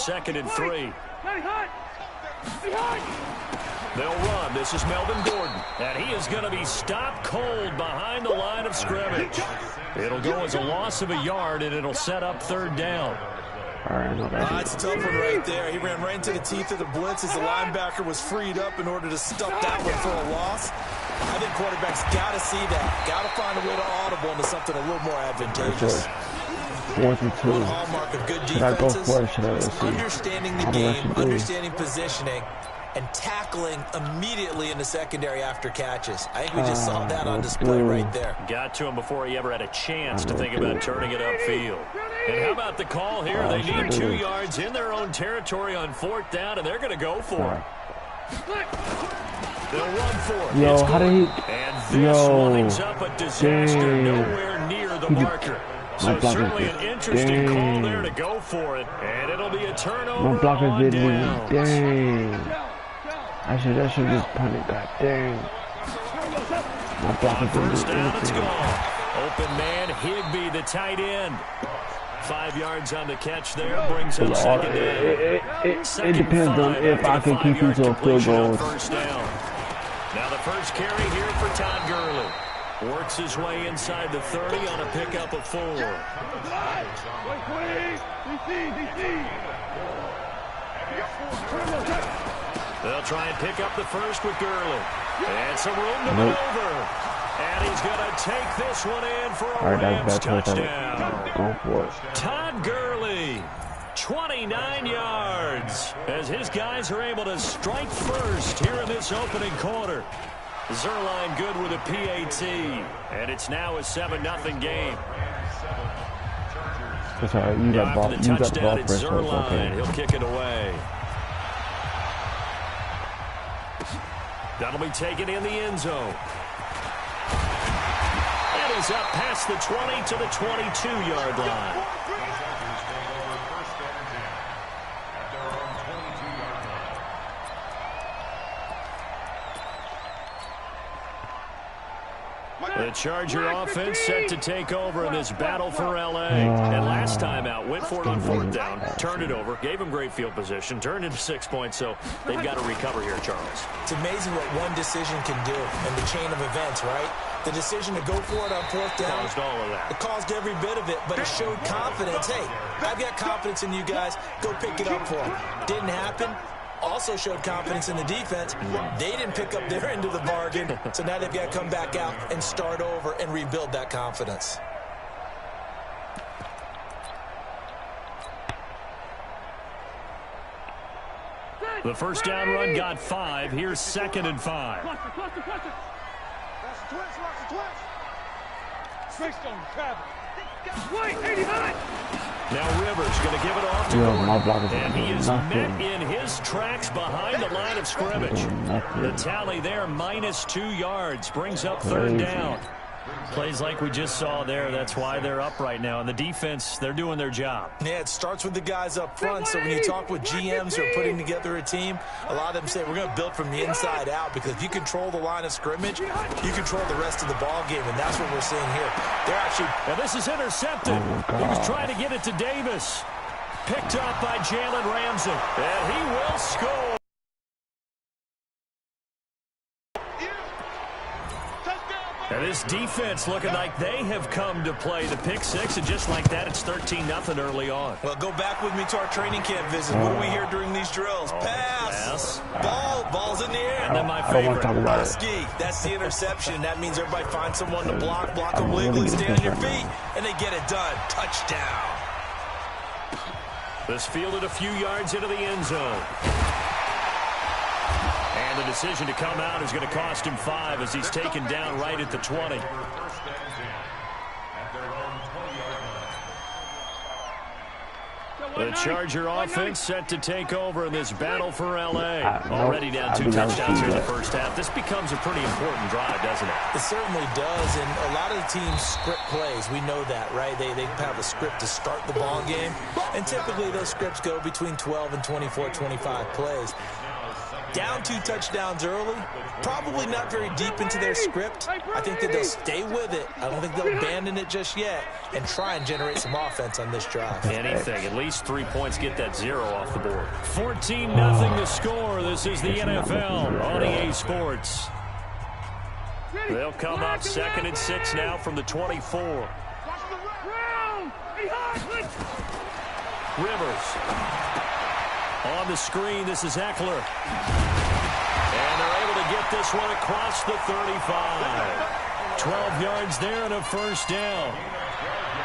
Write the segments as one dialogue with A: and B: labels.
A: 2nd and 3. They'll run. This is Melvin Gordon. And he is going to be stopped cold behind the line of scrimmage. It'll go as a loss of a yard, and it'll set up 3rd down.
B: It's a tough one right there. He ran right into the teeth of the blitz as the linebacker was freed up in order to stuff that one for a loss. I think quarterbacks got to see that. Got to find a way to audible into something a little more advantageous.
C: 4th and 2.
B: One hallmark of good defenses, understanding the game, understanding positioning, and tackling immediately in the secondary after catches. I think we just saw that on display right there.
A: Got to him before he ever had a chance to think about turning it upfield. And how about the call here? They need 2 yards in their own territory on 4th down, and they're going to go for it. They'll run for it.
C: Yo, how did he...
A: And this winds up a disaster nowhere near the marker. So certainly an interesting call there to go for it. And it'll be a turnover on downs.
C: That should just punted. God dang. My blocker didn't do
A: 1st down, it's
C: anything.
A: gone. Open man, Higbee, the tight end. 5 yards on the catch there, brings up 2nd down.
C: It depends on if I can keep you to a field goal.
A: 1st down. Now the first carry here for Todd Gurley. Works his way inside the 30 on a pickup of 4. They'll try and pick up the first with Gurley. And some room to maneuver. And he's going to take this one in for a Rams touchdown.
C: Go for it.
A: Todd Gurley, 29 yards, as his guys are able to strike first here in this opening quarter. Zerline good with a PAT, and it's now a 7-0 game.
C: That's all right. You got ball.
A: After the touchdown, it's Zerline. He'll kick it away. That'll be taken in the end zone. That is up past the 20 to the 22-yard line. The Charger offense set to take over in this battle for L.A. And last time out, went for it on 4th down, turned it over, gave them great field position, turned into 6 points, so they've got to recover here, Charles.
B: It's amazing what one decision can do in the chain of events, right? The decision to go for it on 4th down.
A: Caused all of that.
B: It caused every bit of it, but it showed confidence. Hey, I've got confidence in you guys. Go pick it up for them. Didn't happen. Also showed confidence in the defense. They didn't pick up their end of the bargain, so now they've got to come back out and start over and rebuild that confidence.
A: The first down run got 5. Here's 2nd and 5. Now Rivers going to give it off to Gordon, and he is met in his tracks behind the line of scrimmage. The tally there, -2 yards, brings up 3rd down. Plays like we just saw there. That's why they're up right now. And the defense, they're doing their job.
B: Yeah, it starts with the guys up front. So when you talk with GMs who are putting together a team, a lot of them say we're going to build from the inside out, because if you control the line of scrimmage, you control the rest of the ball game, and that's what we're seeing here. They're actually...
A: Now this is intercepted. He was trying to get it to Davis. Picked up by Jalen Ramsey. And he will score. And this defense looking like they have come to play the pick 6, and just like that, it's 13-0 early on.
B: Well, go back with me to our training camp visit. What do we hear during these drills? Pass. Ball's in the air.
A: And then my favorite,
B: Husky. That's the interception. That means everybody finds someone to block them wiggling, stay on your feet, and they get it done. Touchdown.
A: This fielded a few yards into the end zone. And the decision to come out is going to cost him 5 as he's taken down right at the 20. The Charger offense set to take over in this battle for L.A. Already down 2 touchdowns here in the first half. This becomes a pretty important drive, doesn't it?
B: It certainly does, and a lot of the teams script plays. We know that, right? They have a script to start the ball game, and typically those scripts go between 12 and 24, 25 plays. Down 2 touchdowns early, probably not very deep into their script. I think that they'll stay with it. I don't think they'll abandon it just yet and try and generate some offense on this drive.
A: Anything. At least 3 points get that 0 off the board. 14-0 to score. This is the NFL on EA Sports. They'll come up 2nd and 6 now from the 24. Rivers. On the screen, this is Eckler. And they're able to get this one across the 35. 12 yards there and a first down.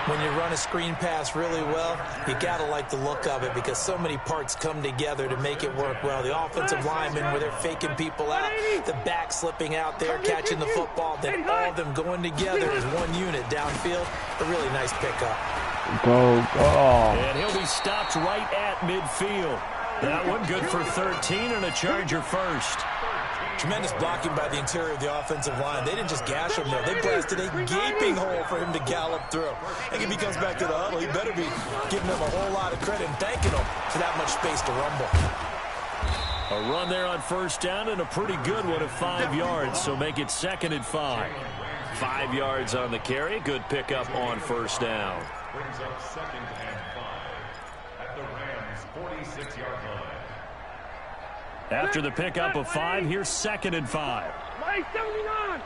B: When you run a screen pass really well, you got to like the look of it because so many parts come together to make it work well. The offensive linemen, where they're faking people out, the back slipping out there, catching the football, then all of them going together as one unit downfield. A really nice pickup.
C: Go, go.
A: And he'll be stopped right at midfield. That one good for 13 and a Charger first.
B: Tremendous blocking by the interior of the offensive line. They didn't just gash him there. They blasted a gaping hole for him to gallop through. I think if he comes back to the huddle, he better be giving them a whole lot of credit and thanking them for that much space to rumble.
A: A run there on first down and a pretty good one of 5 yards, so make it 2nd and 5. 5 yards on the carry. Good pickup on first down.
D: Brings up 2nd and 5 at the Rams' 46-yard line.
A: After the pickup of 5, here's 2nd and 5.
E: 79!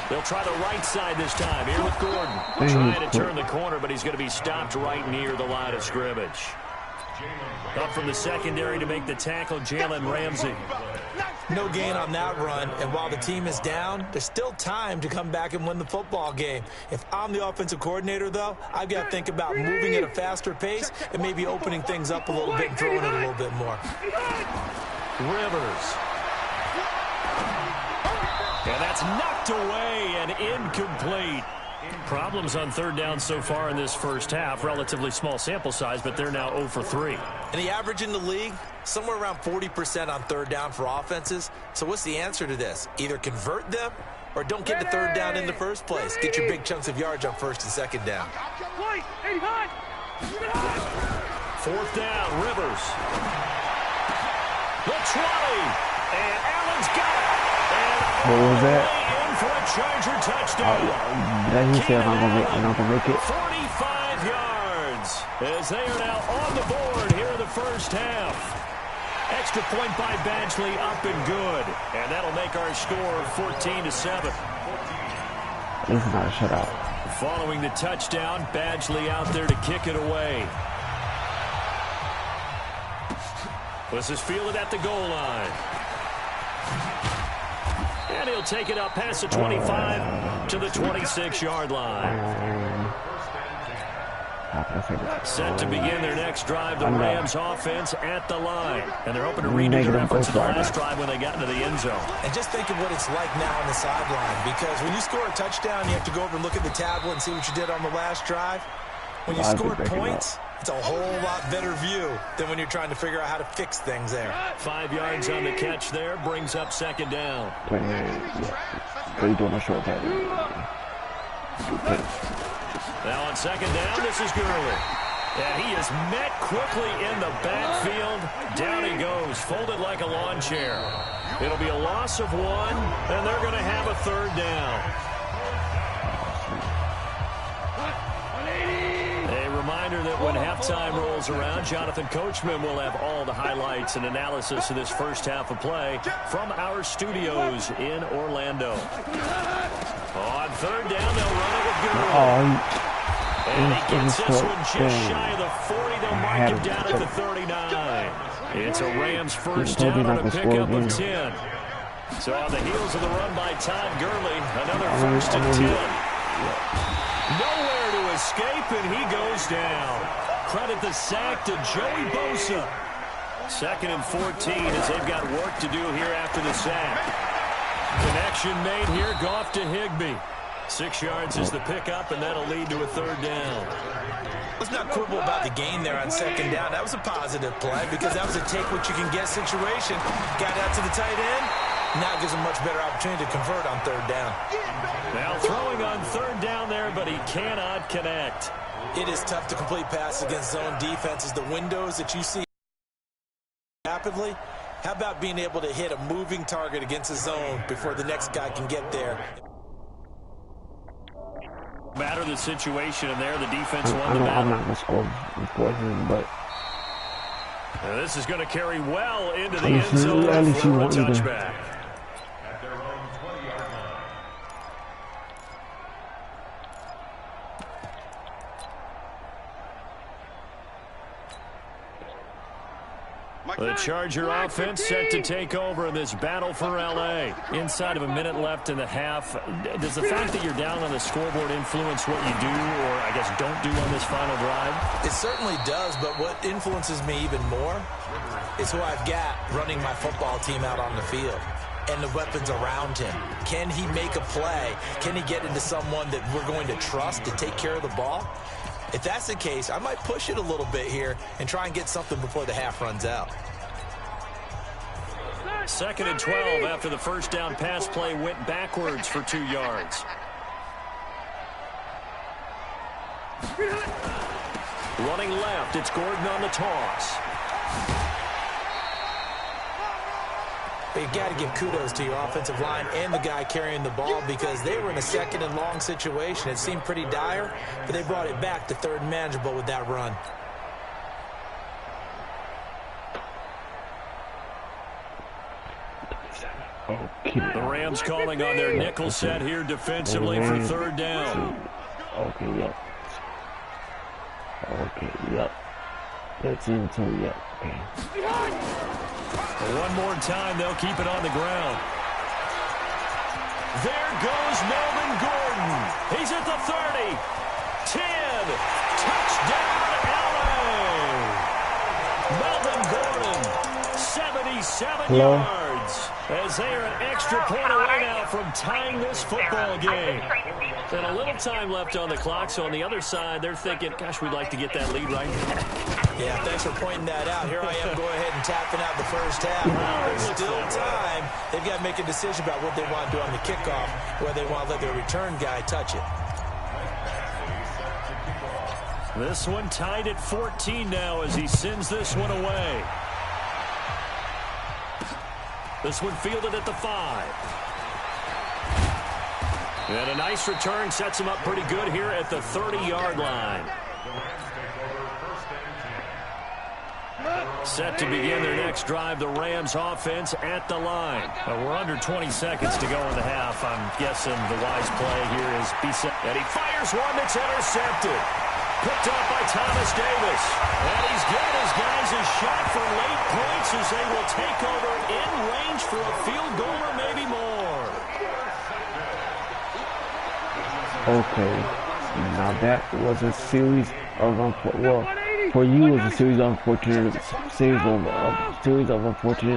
A: They'll try the right side this time. Here with Gordon. Trying to turn the corner, but he's going to be stopped right near the line of scrimmage. Up from the secondary to make the tackle, Jalen Ramsey.
B: No gain on that run, and while the team is down, there's still time to come back and win the football game. If I'm the offensive coordinator, though, I've got to think about moving at a faster pace and maybe opening things up a little bit and throwing it a little bit more.
A: Rivers. And that's knocked away and incomplete. Problems on 3rd down so far in this first half. Relatively small sample size, but they're now 0 for 3.
B: And the average in the league, somewhere around 40% on 3rd down for offenses. So what's the answer to this? Either convert them or don't get to 3rd down in the first place. Get your big chunks of yards on 1st and 2nd down.
A: 4th down, Rivers. The 20. And Allen's got it. And
C: What was that?
A: for a Charger touchdown.
C: Did he say I'm not gonna make it?
A: 45 yards as they are now on the board here in the first half. Extra point by Badgley, up and good. And that'll make our score 14-7.
C: This is not a shutout.
A: Following the touchdown, Badgley out there to kick it away. This is fielded at the goal line. And he'll take it up past the 25 to the 26-yard line. Set to begin their next drive, the Rams offense at the line. And they're hoping to redo their efforts of the last drive when they got into the end zone.
B: And just think of what it's like now on the sideline, because when you score a touchdown, you have to go over and look at the tablet and see what you did on the last drive. When you score points, it's a whole lot better view than when you're trying to figure out how to fix things there.
A: 5 yards on the catch there, brings up 2nd down.
C: What are you doing a short pass?
A: Now on 2nd down, this is Gurley. And he is met quickly in the backfield. Down he goes, folded like a lawn chair. It'll be a loss of 1, and they're going to have a 3rd down. Reminder that when halftime rolls around, Jonathan Coachman will have all the highlights and analysis of this first half of play from our studios in Orlando. On 3rd down, they'll run it with Gurley. And he gets this one just shy of the 40. They'll mark him down at the 39. It's a Rams first down on a pickup of 10. So on the heels of the run by Todd Gurley, another 1st and 10. Nowhere to escape, and he goes down. Credit the sack to Joey Bosa. 2nd and 14 as they've got work to do here after the sack. Connection made here, Goff to Higbee. 6 yards is the pickup, and that'll lead to a 3rd down.
B: Let's not quibble about the gain there on 2nd down. That was a positive play because that was a take-what-you-can-get situation. Got out to the tight end. Now gives him a much better opportunity to convert on 3rd down.
A: Now throwing on 3rd down there, but he cannot connect.
B: It is tough to complete passes against zone defenses. The windows that you see rapidly, how about being able to hit a moving target against a zone before the next guy can get there?
A: Matter the situation, and there the defense won the battle.
C: I'm not going to score for him, but...
A: And this is going to carry well into the end zone for a touchback.
D: At their own 20-yard line.
A: The Charger offense set to take over in this battle for L.A. Inside of a minute left in the half. Does the fact that you're down on the scoreboard influence what you do, or I guess don't do on this final drive?
B: It certainly does, but what influences me even more is who I've got running my football team out on the field and the weapons around him. Can he make a play? Can he get into someone that we're going to trust to take care of the ball? If that's the case, I might push it a little bit here and try and get something before the half runs out.
A: 2nd and 12 after the first down pass play went backwards for 2 yards. Running left, it's Gordon on the toss.
B: But you got to give kudos to your offensive line and the guy carrying the ball, because they were in a 2nd and long situation. It seemed pretty dire, but they brought it back to 3rd and manageable with that run.
C: Okay.
A: The Rams calling on their nickel set here defensively for 3rd down.
C: Okay, yep. Okay, yep. 13-2, yep. Okay.
A: One more time, they'll keep it on the ground. There goes Melvin Gordon. He's at the 30. 10. Touchdown, L.A. Melvin Gordon, 77 yards. As they are an extra point away now from tying this football game. And a little time left on the clock, so on the other side, they're thinking, gosh, we'd like to get that lead right now.
B: Yeah, thanks for pointing that out. Here I am, go ahead and tapping out the first half. There's still time. They've got to make a decision about what they want to do on the kickoff, whether they want to let their return guy touch it.
A: This one tied at 14 now as he sends this one away. This one fielded at the 5. And a nice return sets him up pretty good here at the 30-yard line. Set to begin their next drive, the Rams offense at the line. We're under 20 seconds to go in the half. I'm guessing the wise play here is be set. And he fires one that's intercepted. Picked up by Thomas Davis. And he's giving his guys a shot for late points as they will take over in range for a field goal or maybe more.
C: Okay. Now that was a series of for you it was a series of unfortunate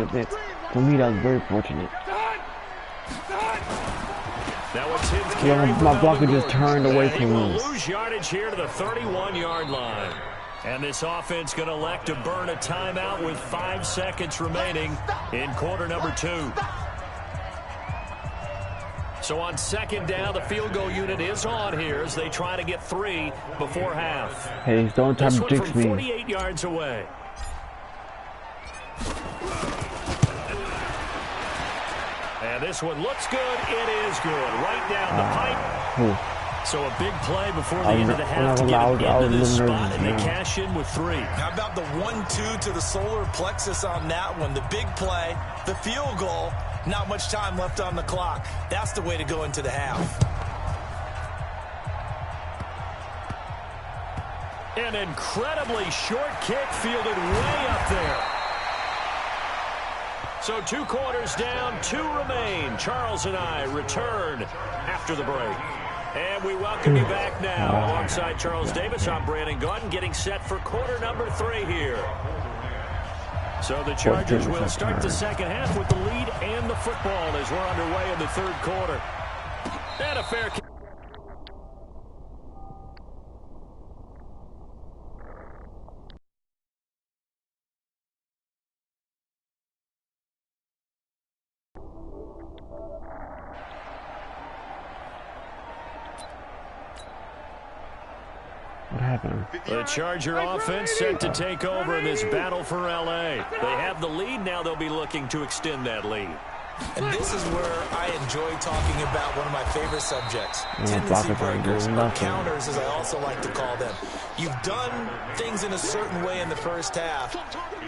C: events. For me, that was very fortunate. My blocker just turned away from me.
A: Lose yardage here to the 31-yard line. And this offense going to elect to burn a timeout with 5 seconds remaining in quarter number 2. So on 2nd down, the field goal unit is on here as they try to get 3 before half.
C: Hey, don't try to jinx me.
A: 48 yards away. And this one looks good. It is good. Right down the pipe. So a big play before the end of the half to get into this spot, and they cash in with 3.
B: How about the 1-2 to the solar plexus on that one? The big play, the field goal, not much time left on the clock. That's the way to go into the half.
A: An incredibly short kick fielded way up there. So 2 quarters down, 2 remain. Charles and I return after the break. And we welcome you back now. Alongside Charles Davis, I'm Brandon Gordon, getting set for quarter number 3 here. So the Chargers will start the second half with the lead and the football as we're underway in the 3rd quarter. And a fair kick.
C: What happened?
A: The Charger offense set to take over in this battle for L.A. They have the lead. Now they'll be looking to extend that lead.
B: And this is where I enjoy talking about one of my favorite subjects, tendency breakers, or counters, as I also like to call them. You've done things in a certain way in the first half,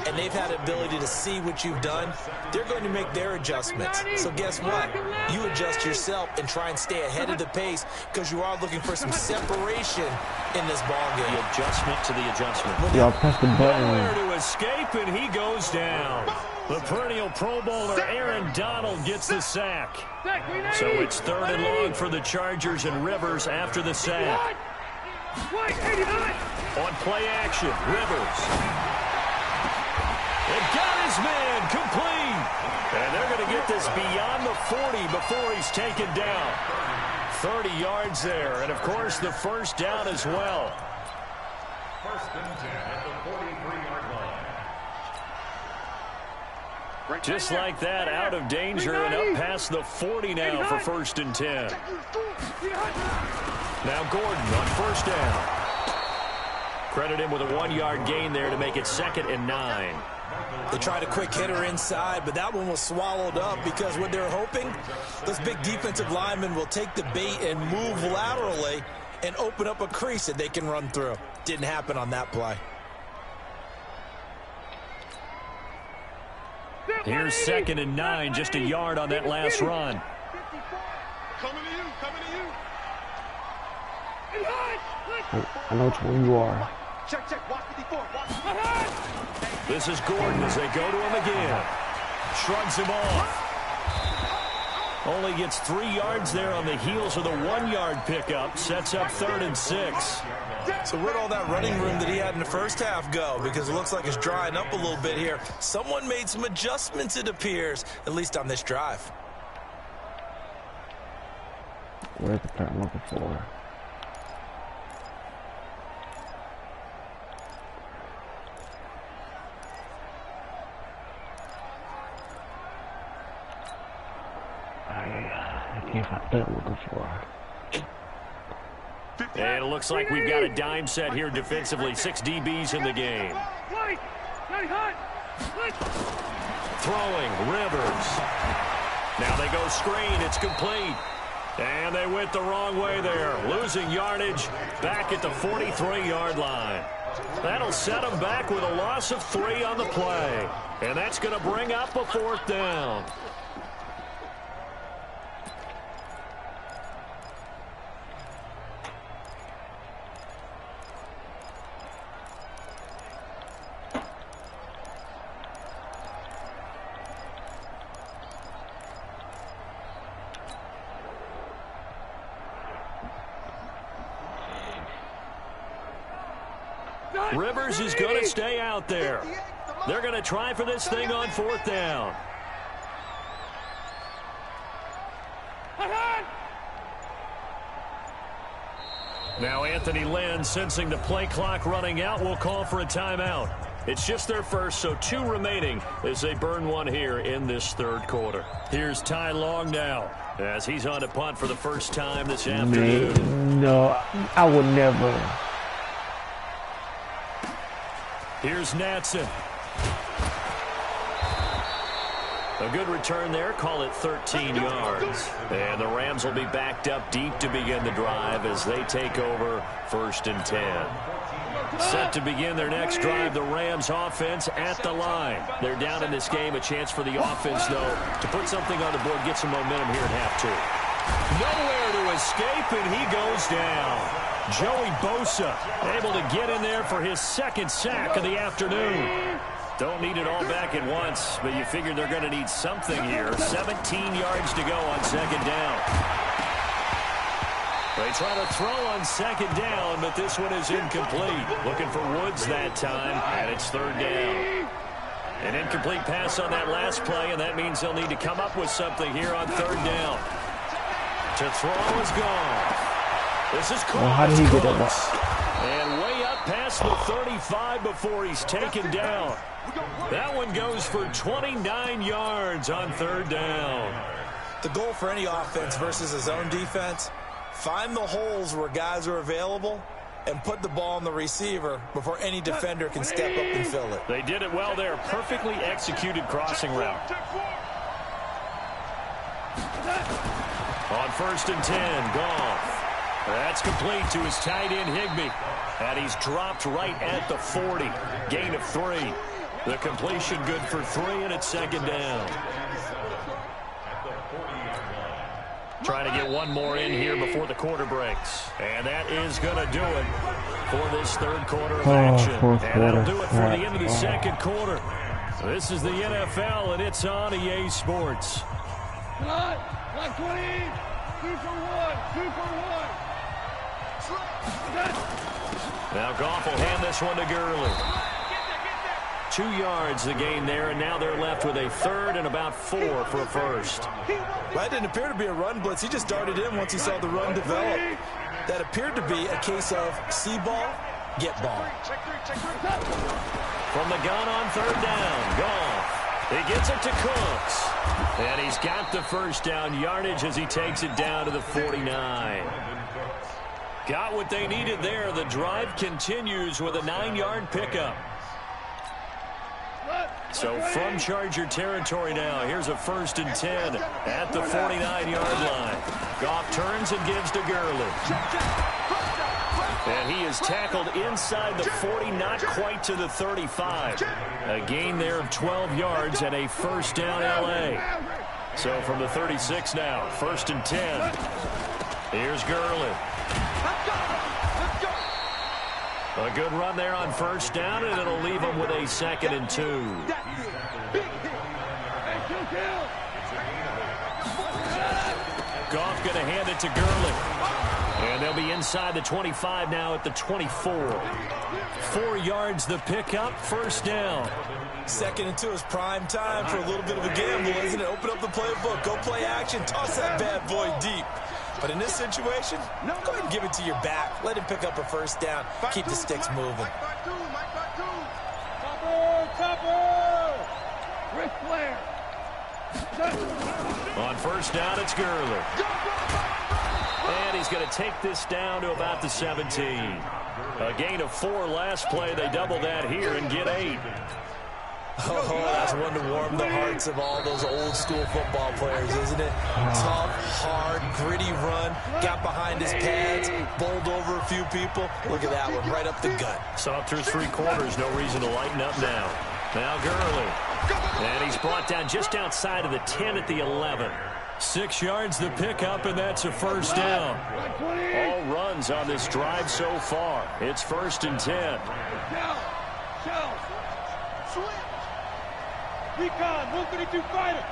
B: and they've had the ability to see what you've done. They're going to make their adjustments. So guess what? You adjust yourself and try and stay ahead of the pace because you are looking for some separation in this ballgame.
A: The adjustment to the adjustment.
C: Y'all press the button.
A: Nowhere to escape, and he goes down. The perennial Pro Bowler Aaron Donald gets the sack. So it's 3rd and long for the Chargers, and Rivers after the sack. On play action, Rivers. It got his man complete. And they're going to get this beyond the 40 before he's taken down. 30 yards there, and of course the first down as well.
D: 1st and 10 at the 43-yard line.
A: Just like that, out of danger and up past the 40 now for 1st and 10. Now Gordon on 1st down. Credit him with a 1-yard gain there to make it 2nd and 9.
B: They tried a quick hitter inside, but that one was swallowed up because what they're hoping, those big defensive linemen will take the bait and move laterally and open up a crease that they can run through. Didn't happen on that play.
A: Here's 2nd and 9, just a yard on that last run.
E: Coming to you, coming to you.
C: I know which one you are.
E: Check, check, watch 54, watch.
A: This is Gordon as they go to him again. Shrugs him off. Only gets 3 yards there on the heels of the 1-yard pickup. Sets up 3rd and 6.
B: So where'd all that running room that he had in the first half go? Because it looks like it's drying up a little bit here. Someone made some adjustments, it appears, at least on this drive.
C: Where's the player I'm looking for? I can't find the player I'm looking for.
A: And it looks like we've got a dime set here defensively. 6 DBs in the game. Throwing, Rivers. Now they go screen. It's complete. And they went the wrong way there. Losing yardage back at the 43-yard line. That'll set them back with a loss of 3 on the play. And that's going to bring up a 4th down. Rivers is going to stay out there. They're going to try for this thing on 4th down. Now Anthony Lynn, sensing the play clock running out, will call for a timeout. It's just their first, so 2 remaining as they burn 1 here in this 3rd quarter. Here's Ty Long now as he's on to punt for the first time this afternoon.
C: No, I would never.
A: Here's Natson. A good return there. Call it 13 yards. And the Rams will be backed up deep to begin the drive as they take over 1st and 10. Set to begin their next drive, the Rams offense at the line. They're down in this game. A chance for the offense, though, to put something on the board, get some momentum here at half 2. Nowhere to escape, and he goes down. Joey Bosa able to get in there for his 2nd sack of the afternoon. Don't need it all back at once, but you figure they're going to need something here. 17 yards to go on 2nd down. They try to throw on 2nd down, but this one is incomplete. Looking for Woods that time, and it's 3rd down. An incomplete pass on that last play, and that means they'll need to come up with something here on 3rd down. To throw is gone. This is close.
C: Well, how did he get that?
A: And way up past the 35 before he's taken down. That one goes for 29 yards on 3rd down.
B: The goal for any offense versus his own defense, find the holes where guys are available and put the ball on the receiver before any defender can step up and fill it.
A: They did it well there. Perfectly executed crossing route. On 1st and 10, Goff. That's complete to his tight end, Higbee. And he's dropped right at the 40. Gain of 3. The completion good for 3, and it's 2nd down. Trying to get one more in here before the quarter breaks. And that is going to do it for this 3rd quarter of action. And that'll do it for the end of the 2nd quarter. This is the NFL, and it's on EA Sports.
E: Like 20, 2 for 1, 2 for 1.
A: Now Goff will hand this one to Gurley. 2 yards the gain there, and now they're left with a 3rd and about 4 for a first.
B: That didn't appear to be a run blitz. He just darted in once he saw the run develop. That appeared to be a case of see ball, get ball.
A: From the gun on 3rd down, Goff. He gets it to Cooks. And he's got the first down yardage as he takes it down to the 49. Got what they needed there. The drive continues with a 9-yard pickup. So from Charger territory now, here's a 1st and 10 at the 49-yard line. Goff turns and gives to Gurley. And he is tackled inside the 40, not quite to the 35. A gain there of 12 yards and a first down L.A. So from the 36 now, 1st and 10. Here's Gurley. A good run there on 1st down, and it'll leave him with a 2nd and 2. Goff going to hand it to Gurley. And they'll be inside the 25 now at the 24. 4 yards the pickup, 1st down.
B: 2nd and 2 is prime time for a little bit of a gamble, isn't it? Open up the playbook, go play action, toss that bad boy deep. But in this situation, go ahead and give it to your back. Let him pick up a 1st down. Keep the sticks moving.
A: On 1st down, it's Gurley. And he's going to take this down to about the 17. A gain of 4 last play. They double that here and get 8.
B: Oh, that's one to warm the hearts of all those old-school football players, isn't it? Tough, hard, gritty run. Got behind his pads, bowled over a few people. Look at that one, right up the gut.
A: Saw through 3 quarters, no reason to lighten up now. Now Gurley. And he's brought down just outside of the 10 at the 11. 6 yards the pickup, and that's a 1st down. All runs on this drive so far. It's 1st and 10.
E: Recon, 132 fighter.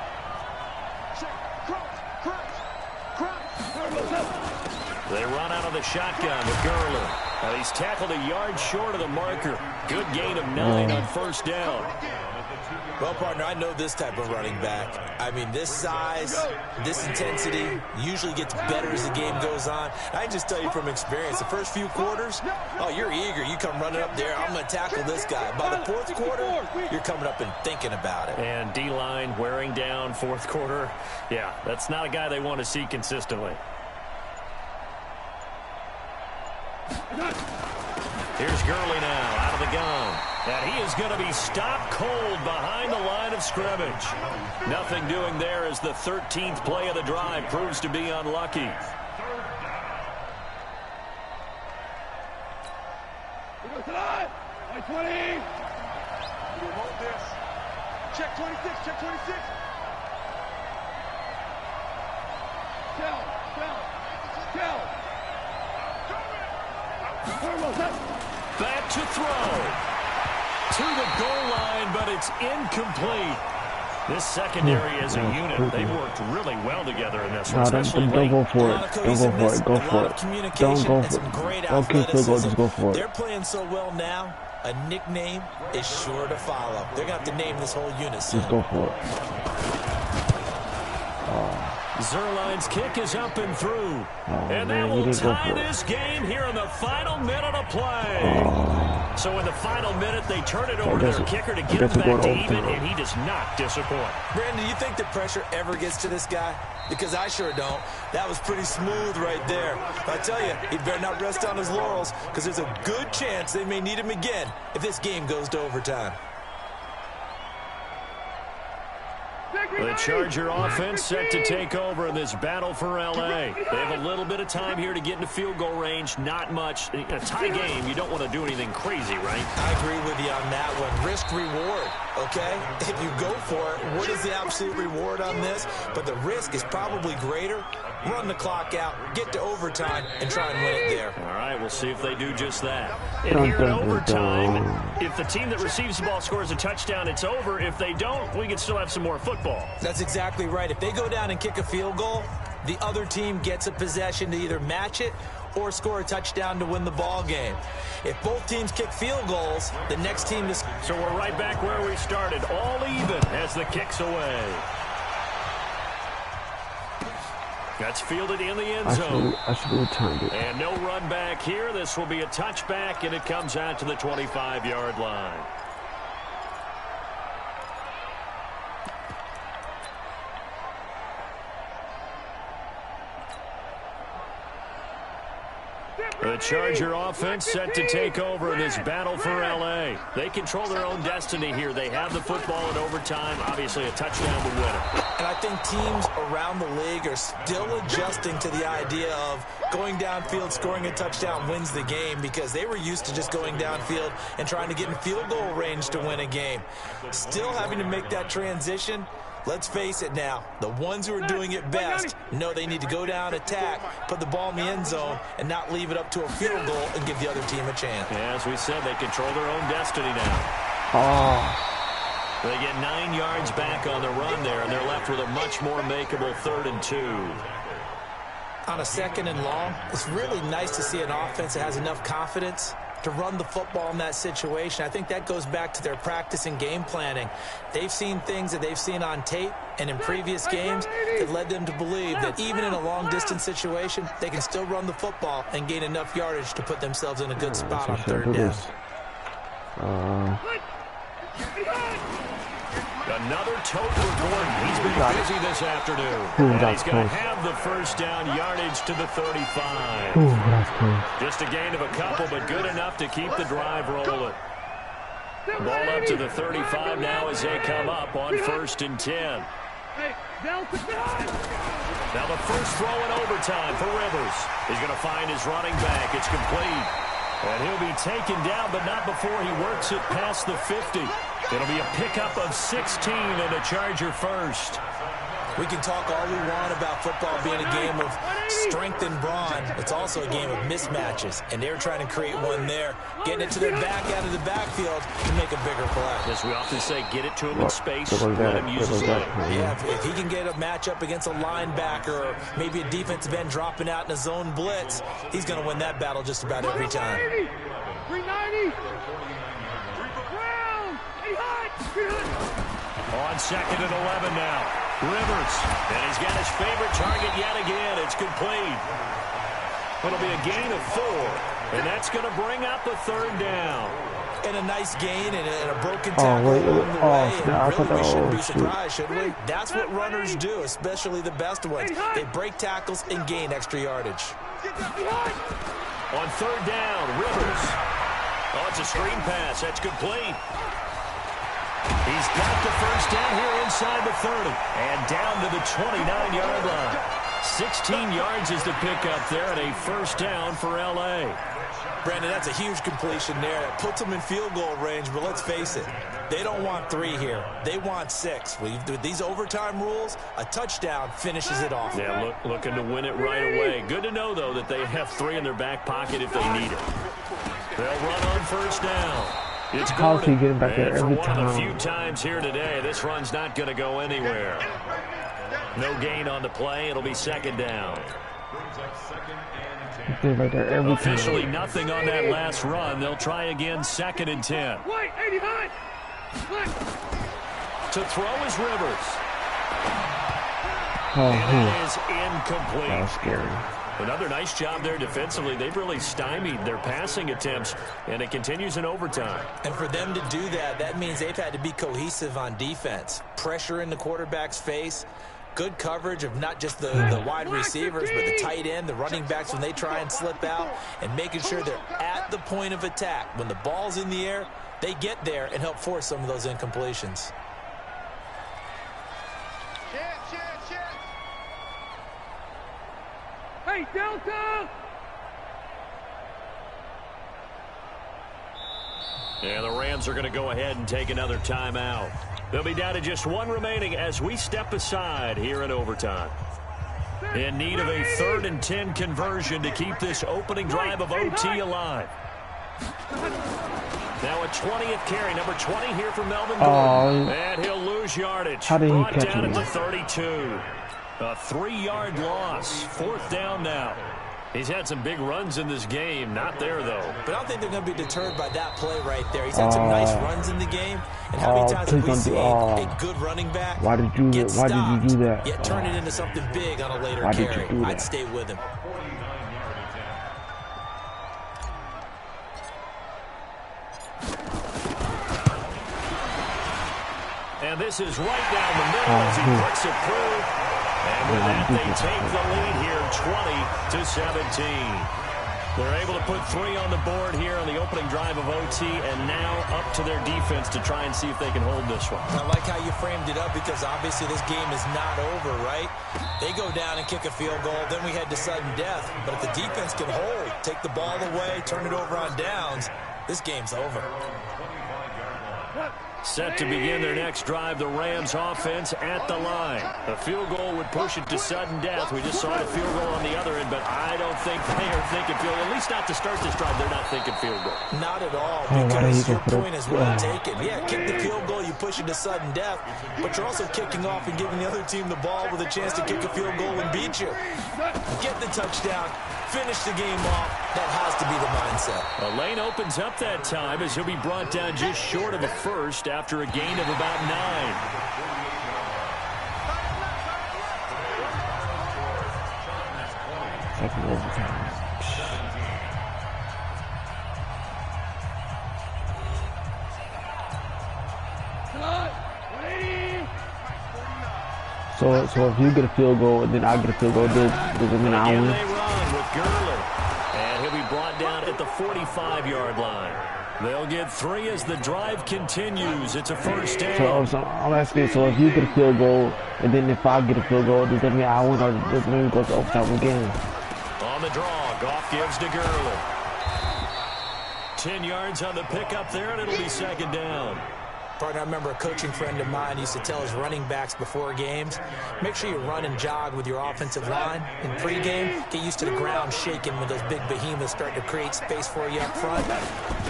A: They run out of the shotgun with Gurley. Now he's tackled a yard short of the marker. Good gain of 9 on 1st down.
B: Well, partner, I know this type of running back. I mean, this size, this intensity usually gets better as the game goes on. I can just tell you from experience, the first few quarters, oh, you're eager. You come running up there, I'm going to tackle this guy. By the 4th quarter, you're coming up and thinking about it.
A: And D-line wearing down 4th quarter. Yeah, that's not a guy they want to see consistently. Here's Gurley now out of the gun. And he is going to be stopped cold behind the line of scrimmage. Nothing doing there as the 13th play of the drive proves to be unlucky.
E: Check 26, check 26.
A: Back to throw. To the goal line, but it's incomplete. This secondary as a unit, they've worked really well together in this one.
C: Don't go for it. Don't go for it. Go for it. Don't go for it. Okay, just go for it.
B: They're playing so well now, a nickname is sure to follow. They're going to have to name this whole unit soon.
C: Just go for it.
A: Zerline's kick is up and through. And that will tie this game here in the final minute of play. So in the final minute, they turn it over to their kicker to get him back to even, and he does not disappoint.
B: Brandon, do you think the pressure ever gets to this guy? Because I sure don't. That was pretty smooth right there. I tell you, he better not rest on his laurels, because there's a good chance they may need him again if this game goes to overtime.
A: The Charger offense set to take over in this battle for L.A. They have a little bit of time here to get into field goal range. Not much. A tie game, you don't want to do anything crazy, right?
B: I agree with you on that one. Risk-reward, okay? If you go for it, what is the absolute reward on this? But the risk is probably greater. Run the clock out, get to overtime, and try and win it there.
A: All right, we'll see if they do just that. And here in overtime, if the team that receives the ball scores a touchdown, it's over. If they don't, we can still have some more football.
B: That's exactly right. If they go down and kick a field goal, the other team gets a possession to either match it or score a touchdown to win the ball game. If both teams kick field goals, the next team is...
A: So we're right back where we started, all even as the kick's away. That's fielded in the end zone.
C: I should have returned it.
A: And no run back here. This will be a touchback, and it comes out to the 25-yard line. The Charger offense set to take over in this battle for L.A. They control their own destiny here. They have the football in overtime. Obviously, a touchdown would win it.
B: And I think teams around the league are still adjusting to the idea of going downfield, scoring a touchdown wins the game, because they were used to just going downfield and trying to get in field goal range to win a game. Still having to make that transition. Let's face it now, the ones who are doing it best know they need to go down, attack, put the ball in the end zone, and not leave it up to a field goal and give the other team a chance.
A: Yeah, as we said, they control their own destiny now.
C: Oh.
A: They get 9 yards back on the run there, and they're left with a much more makeable 3rd and 2.
B: On a 2nd and long, it's really nice to see an offense that has enough confidence to run the football in that situation. I think that goes back to their practice and game planning. They've seen things that they've seen on tape and in previous games that led them to believe that even in a long-distance situation, they can still run the football and gain enough yardage to put themselves in a good spot on 3rd down.
A: Another tote for Gordon. He's been busy this afternoon. And he's going to have the first down yardage to the 35. Just a gain of a couple, but good enough to keep the drive rolling. Ball up to the 35 now as they come up on 1st and 10. Now the first throw in overtime for Rivers. He's going to find his running back. It's complete. And he'll be taken down, but not before he works it past the 50. It'll be a pickup of 16 and a Charger first.
B: We can talk all we want about football being a game of strength and brawn. It's also a game of mismatches, and they're trying to create one there, getting it to their back out of the backfield to make a bigger play.
A: As we often say, get it to him in space, let him use his leg.
B: Yeah, if he can get a matchup against a linebacker or maybe a defensive end dropping out in a zone blitz, he's going to win that battle just about every time.
E: 390.
A: On 2nd and 11 now. Rivers, and he's got his favorite target yet again. It's complete. It'll be a gain of 4, and that's going to bring up the 3rd down.
B: And a nice gain and a broken tackle along the way. And really, we shouldn't be surprised, should we? That's what runners do, especially the best ones. They break tackles and gain extra yardage.
A: On 3rd down, Rivers. Oh, it's a screen pass. That's complete. He's got the first down here inside the 30 and down to the 29-yard line. 16 yards is the pickup there and a first down for L.A.
B: Brandon, that's a huge completion there. That puts them in field goal range, but let's face it, they don't want 3 here. They want 6. With these overtime rules, a touchdown finishes it off.
A: Yeah, looking to win it right away. Good to know, though, that they have 3 in their back pocket if they need it. They'll run on first down. It's
C: How's he getting back there every
A: time?
C: time?
A: For one of the few times here today, this run's not going to go anywhere. No gain on the play. It'll be 2nd down.
C: He's right there every time.
A: Officially nothing on that last run. They'll try again 2nd and 10. To throw is Rivers.
C: Oh,
A: and it is incomplete.
C: that was scary.
A: Another nice job there defensively. They've really stymied their passing attempts, and it continues in overtime.
B: And for them to do that, that means they've had to be cohesive on defense. Pressure in the quarterback's face, good coverage of not just the wide receivers, but the tight end, the running backs when they try and slip out, and making sure they're at the point of attack. When the ball's in the air, they get there and help force some of those incompletions.
E: Hey, Delta!
A: And the Rams are going to go ahead and take another timeout. They'll be down to just one remaining as we step aside here in overtime. In need of a 3rd and 10 conversion to keep this opening drive of OT alive. Now a 20th carry, number 20 here for Melvin Gordon. And he'll lose yardage.
C: How did he
A: Brought
C: catch
A: down
C: him?
A: at the 32. A 3-yard loss. 4th down now. He's had some big runs in this game. Not there, though.
B: But I don't think they're going to be deterred by that play right there. He's had some nice runs in the game. And how many times have we seen a good running back get stopped,
C: why did you do that?
B: yet turn it into something big on a later
C: Why did
B: carry?
C: you do that?
B: I'd stay with him.
A: And this is right down the middle as he puts it through. And with that, they take the lead here, 20-17. They're able to put 3 on the board here on the opening drive of OT, and now up to their defense to try and see if they can hold this one.
B: I like how you framed it up because obviously this game is not over, right? They go down and kick a field goal, then we head to sudden death. But if the defense can hold, take the ball away, turn it over on downs, this game's over.
A: Set to begin their next drive, the Rams offense at the line. A field goal would push it to sudden death. We just saw the field goal on the other end, but I don't think they are thinking field goal. At least not to start this drive. They're not thinking field goal.
B: Not at all, because your point is well taken. Yeah, kick the field goal, you push it to sudden death, but you're also kicking off and giving the other team the ball with a chance to kick a field goal and beat you. Get the touchdown, finish the game off. That has to be the mindset.
A: A lane opens up that time as he'll be brought down just short of a first after a gain of about 9.
C: Second overtime. So if you get a field goal and then I get a field goal, does it mean I win?
A: They run with Gurley, and he'll be brought down at the 45-yard line. They'll get 3 as the drive continues. It's a first down.
C: So I'm asking, so if you get a field goal and then if I get a field goal, does that mean I win or does it mean it goes to overtime again?
A: On the draw, Goff gives to Gurley. 10 yards on the pickup there, and it'll be second down.
B: Partner, I remember a coaching friend of mine used to tell his running backs before games, make sure you run and jog with your offensive line. In pregame, get used to the ground shaking when those big behemoths start to create space for you up front.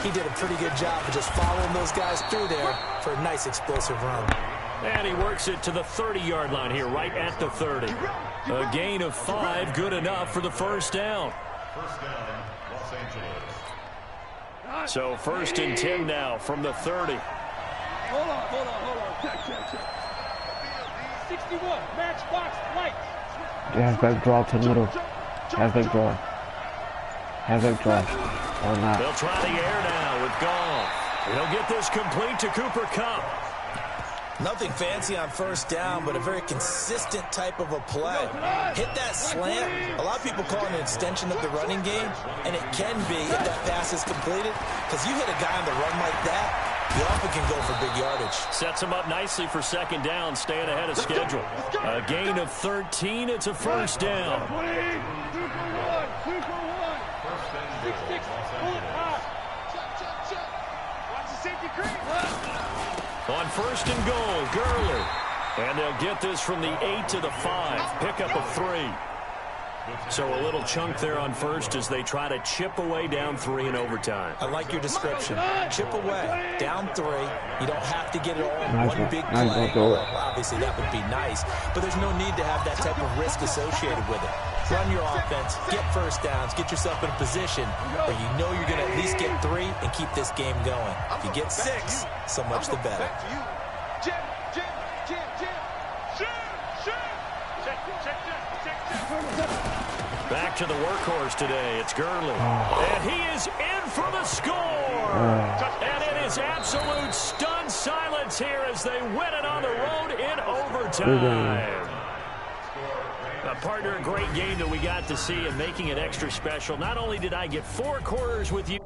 B: He did a pretty good job of just following those guys through there for a nice explosive run.
A: And he works it to the 30-yard line here, right at the 30. A gain of 5, good enough for the first down.
D: First down, Los Angeles.
A: So 1st and 10 now from the 30.
E: Hold on. Check. 61, matchbox lights.
C: Halfback draw to the middle. Halfback draw. Or not.
A: They'll try the air now with Goff. He'll get this complete to Cooper Kupp.
B: Nothing fancy on first down, but a very consistent type of a play. Hit that slant. A lot of people call it an extension of the running game, and it can be if that pass is completed, because you hit a guy on the run like that, you often can go for big yardage.
A: Sets him up nicely for second down, staying ahead of schedule. A gain of 13, it's a first down.
E: 2 for 1. 6, pull it high. Check. Watch the safety creep.
A: On 1st and goal, Gurley. And they'll get this from the 8 to the 5. Pickup of 3. So a little chunk there on first as they try to chip away down 3 in overtime.
B: I like your description. Chip away, down 3. You don't have to get it all in one big play. Well, obviously, that would be nice. But there's no need to have that type of risk associated with it. Run your offense, get first downs, get yourself in a position where you know you're going to at least get 3 and keep this game going. If you get 6, so much the better.
A: Back to the workhorse today. It's Gurley. And he is in for the score. And it is absolute stunned silence here as they win it on the road in overtime. Partner, a great game that we got to see and making it extra special. Not only did I get 4 quarters with you.